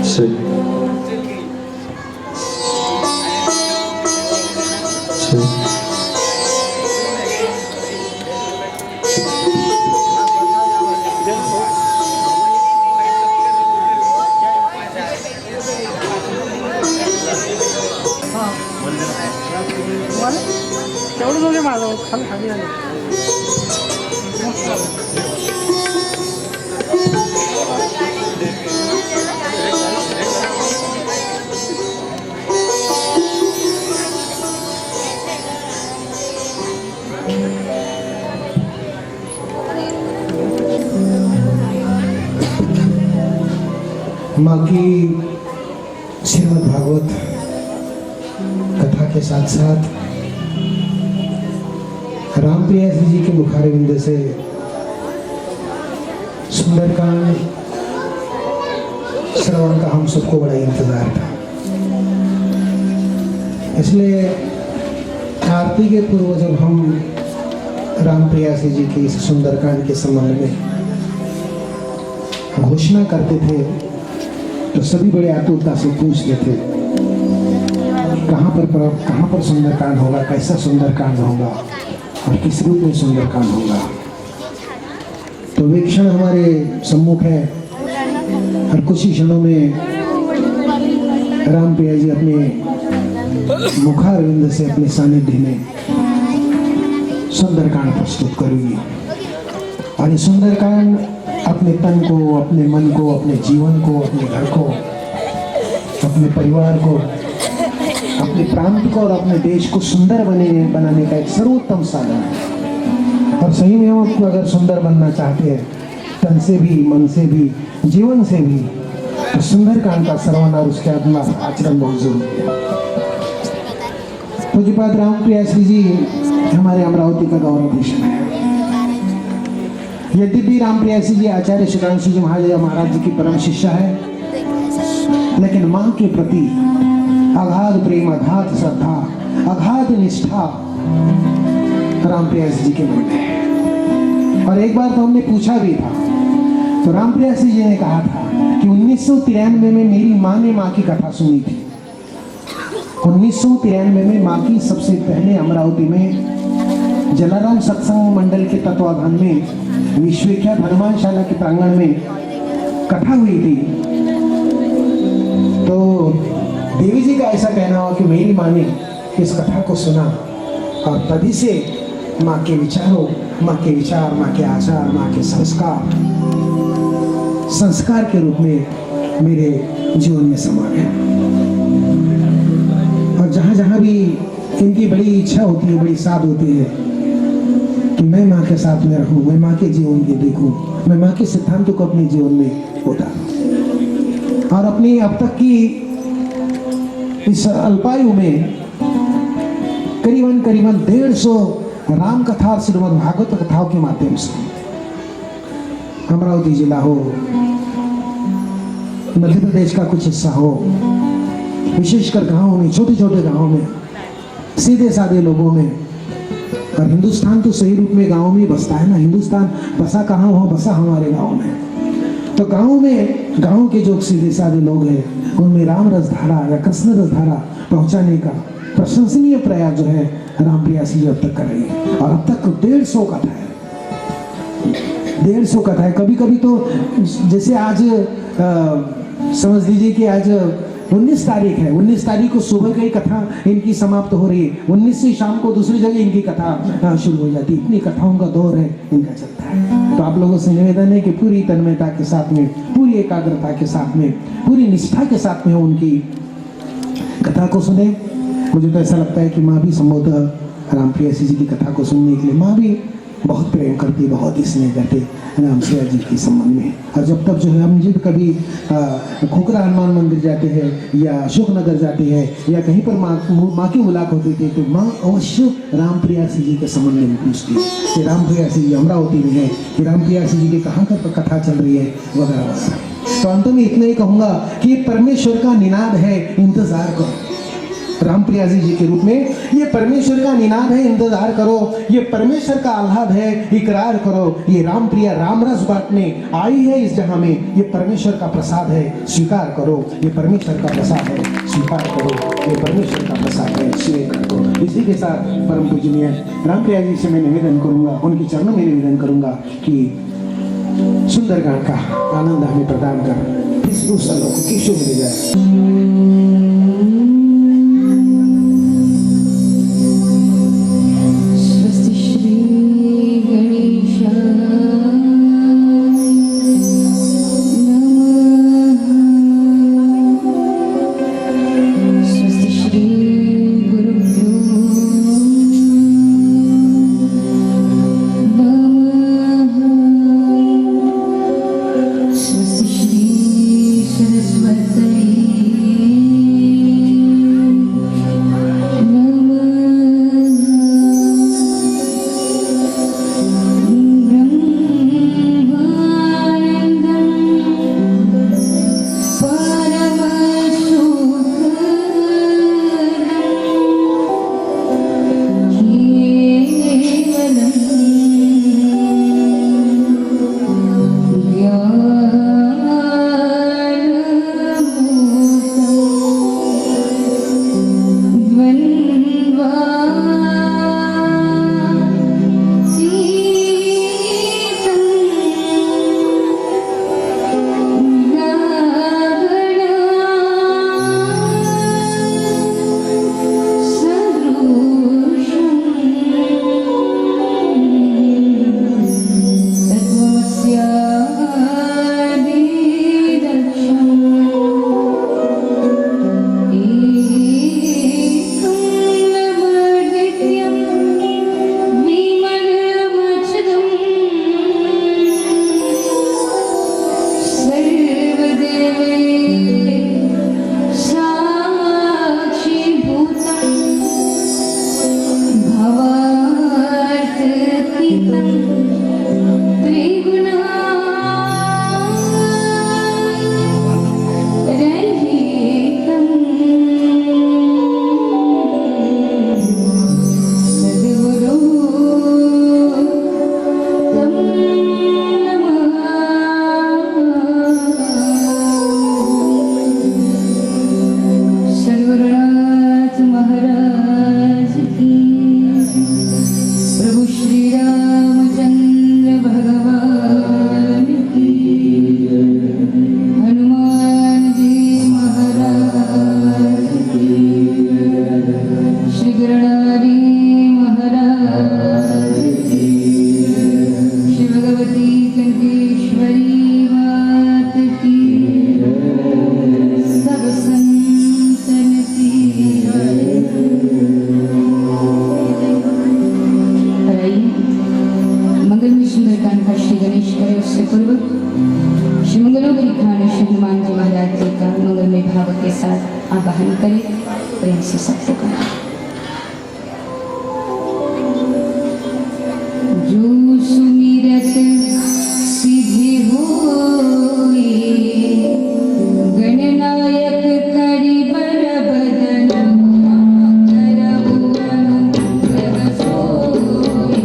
सही सही तेवढं दोघे माझं खाली खाली आले माँ की श्रीमद् भागवत कथा के साथ साथ रामप्रिया जी के मुखारविंद से सुंदरकांड श्रवण का हम सबको बड़ा इंतजार था। इसलिए आरती के पूर्व जब हम रामप्रिया जी के इस सुंदरकांड के संबंध में घोषणा करते थे तो सभी बड़े आतुरता से पूछते थे कहाँ पर सुंदरकांड होगा, कैसा सुंदरकांड होगा और किस रूप में सुंदरकांड होगा। तो वे क्षण हमारे सम्मुख है और कुछ ही क्षणों में रामप्रिया जी अपने मुखारविंद से अपने सानिध्य में सुंदरकांड प्रस्तुत करेंगी। और ये सुंदरकांड अपने तन को, अपने मन को, अपने जीवन को, अपने घर को, अपने परिवार को, अपने प्रांत को और अपने देश को सुंदर बनाने का एक सर्वोत्तम साधन है। और सही में हम आपको अगर सुंदर बनना चाहते हैं तन से भी, मन से भी, जीवन से भी, तो सुंदरकांड का श्रवण और उसके आचरण बहुत जरूरी है। पूज्यपाद रामप्रिया जी हमारे अमरावती का गौरव भूषण है। यद्यपि रामप्रिया जी आचार्य सुधांशु जी महाराज जी की परम शिष्या है, लेकिन माँ के प्रति अगाध प्रेम, अगाध श्रद्धा, अगाध निष्ठा रामप्रिया जी के मन में है। और एक बार तो हमने पूछा भी था, तो रामप्रिया जी ने कहा था कि 1993 में मेरी माँ ने माँ की कथा सुनी थी। 1993 में माँ की सबसे पहले अमरावती में जलाराम सत्संग मंडल के तत्वाधान में विश्वविख्यात हनुमानशाला के प्रांगण में कथा हुई थी। तो देवी जी का ऐसा कहना हुआ कि मेरी माँ ने इस कथा को सुना और तभी से माँ के विचारों, माँ के विचार, माँ के आचार, माँ के संस्कार के रूप में मेरे जीवन में समा गए। और जहाँ जहाँ भी इनकी बड़ी इच्छा होती है, बड़ी साध होती है कि मैं माँ के साथ में रहूं, मैं माँ के जीवन को देखूं, मैं माँ के सिद्धांतों को अपने जीवन में उतारूं। और अपनी अब तक की इस अल्पायु में करीबन 150 राम कथा और श्रीमद् भागवत कथाओं के माध्यम से अमरावती जिला हो, मध्य प्रदेश का कुछ हिस्सा हो, विशेषकर गांवों में, छोटे छोटे गांवों में, सीधे साधे लोगों में, और हिंदुस्तान तो सही रूप में गांव में बसता है ना। हिंदुस्तान बसा कहाँ हो, बसा हमारे गांव में। तो गांव में, गांव के जो सीधे साधे लोग हैं उनमें राम रसधारा या कृष्ण रसधारा पहुंचाने का प्रशंसनीय प्रयास जो है रामप्रिया जी अब तक कर रही है। और अब तक 150 कथा है, 150 कथा है। कभी कभी तो जैसे आज समझ लीजिए कि आज 19 तारीख है, 19 तारीख को सुबह की कथा इनकी समाप्त हो रही है, 19 से शाम को दूसरी जगह इनकी कथा शुरू हो जाती है। इतनी कथाओं का दौर है इनका चलता है। तो आप लोगों से निवेदन है कि पूरी तन्मयता के साथ में, पूरी एकाग्रता के साथ में, पूरी निष्ठा के साथ में उनकी कथा को सुने। मुझे तो ऐसा लगता है कि माँ भी संभवतः रामप्रिया जी की कथा को सुनने के लिए माँ भी बहुत प्रेम करती, बहुत ही स्नेह करते रामप्रिया जी के संबंध में। और जब तक जो है हम जब कभी खोखरा हनुमान मंदिर जाते हैं या अशोकनगर जाते हैं या कहीं पर माँ की मुलाकात होती थी तो माँ अवश्य रामप्रिया जी के संबंध में पूछती है कि रामप्रिया जी अमरावती में है, कि रामप्रिया जी की कहाँ पर कथा चल रही है, वगैरह वगैरह। तो अंत में इतना ही कहूँगा कि ये परमेश्वर का निनाद है, इंतजार करो। रामप्रिया जी के रूप में। ये परमेश्वर का निनाद है, इंतजार करो। ये परमेश्वर का आह्लाद है, इकरार करो। ये रामप्रिया रामरस बांटने आई है इस जहां में। ये परमेश्वर का प्रसाद है, स्वीकार करो। ये परमेश्वर का प्रसाद है, स्वीकार करो। ये परमेश्वर का प्रसाद है, स्वीकार करो। इसी के साथ परम पूजनीय रामप्रिया जी से मैं निवेदन करूंगा, उनके चरणों में निवेदन करूंगा कि सुंदर गान का आनंद हमें प्रदान कर इस दूसरा लोग की शुभ मिल जाए। आवाहन करें, प्रेम से सबको करें। जो सुमिरत सिद्धि होई, गणनायक करि बर बदन, करहु अनुग्रह सोई।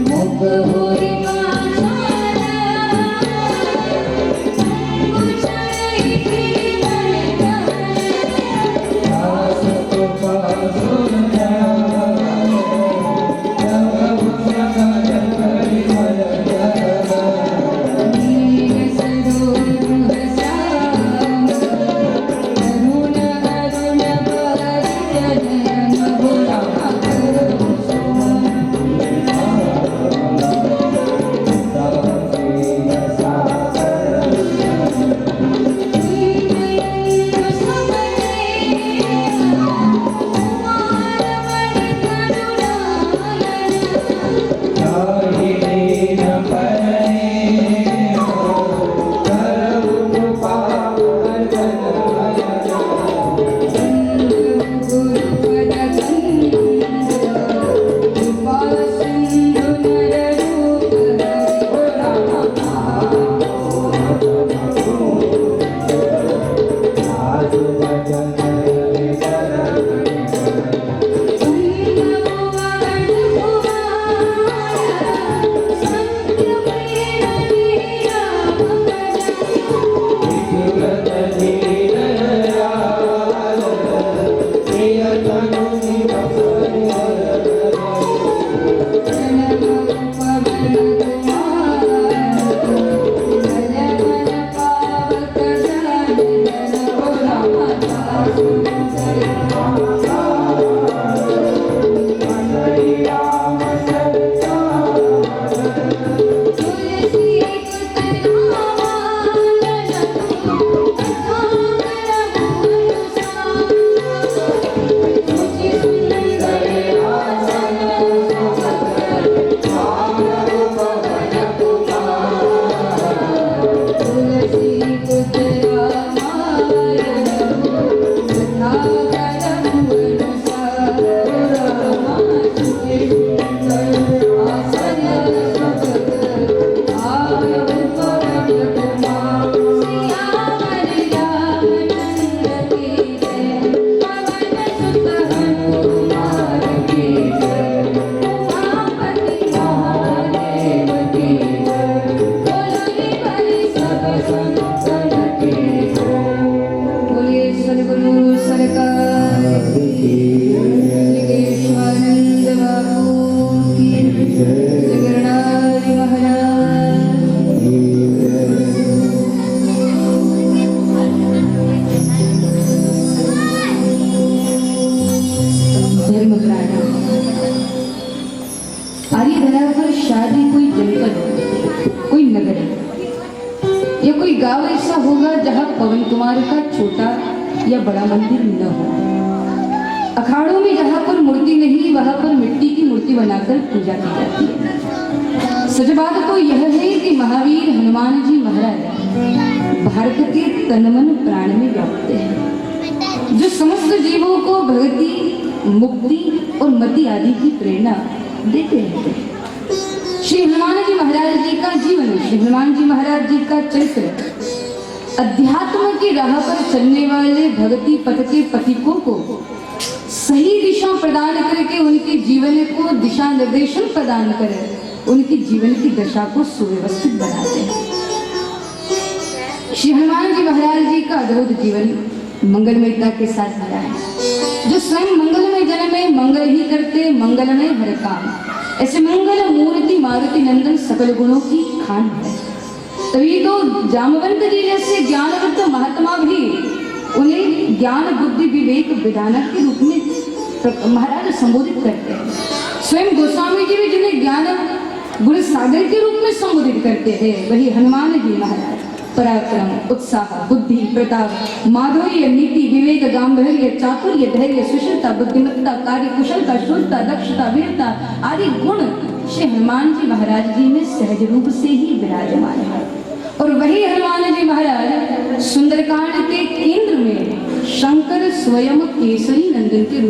मुख होई पाछारा, उछाई गांव ऐसा होगा जहां पवन कुमार का छोटा या बड़ा मंदिर न हो। अखाड़ों में जहां पर मूर्ति नहीं वहां पर मिट्टी की मूर्ति बनाकर पूजा की जाती है। सच बात तो यह है कि महावीर हनुमान जी महाराज भारत के तन मन प्राण में व्याप्त हैं, जो समस्त जीवों को भक्ति, मुक्ति और मति आदि की प्रेरणा देते रहते हैं। श्री हनुमान जी महाराज जी का जीवन, श्री हनुमान जी महाराज जी का चरित्र अध्यात्म की राह पर चलने वाले भक्ति पथ के पथिकों को सही दिशा प्रदान करके उनके जीवन को दिशा निर्देशन प्रदान करे, उनकी जीवन की दशा को सुव्यवस्थित बनाते हैं। श्री हनुमान जी महाराज जी का अद्भुत जीवन मंगलमयता के साथ भरा है, जो स्वयं मंगलमय जन में मंगल ही करते, मंगलमय हर काम। ऐसे मंगल मूर्ति मारुति नंदन सकल गुणों की खान है। तभी तो जामवंत जी जैसे ज्ञानवृद्ध महात्मा भी उन्हें ज्ञान बुद्धि विवेक विधानक के रूप में महाराज संबोधित करते हैं। स्वयं गोस्वामी जी भी जिन्हें ज्ञान गुण सागर के रूप में संबोधित करते हैं, वही हनुमान जी महाराज पराक्रम, उत्साह, बुद्धि, प्रताप, माधुर्य, नीति, विवेक, गांधर्य, चातुर्य, धैर्य, सुशीलता, बुद्धिमत्ता, कार्य कुशलता, शूरता, दक्षता, वीरता आदि गुण श्री हनुमान जी महाराज जी में सहज रूप से ही विराजमान है। और वही हनुमान जी महाराज सुंदरकांड के केंद्र में शंकर स्वयं केसरी नंदन के रूप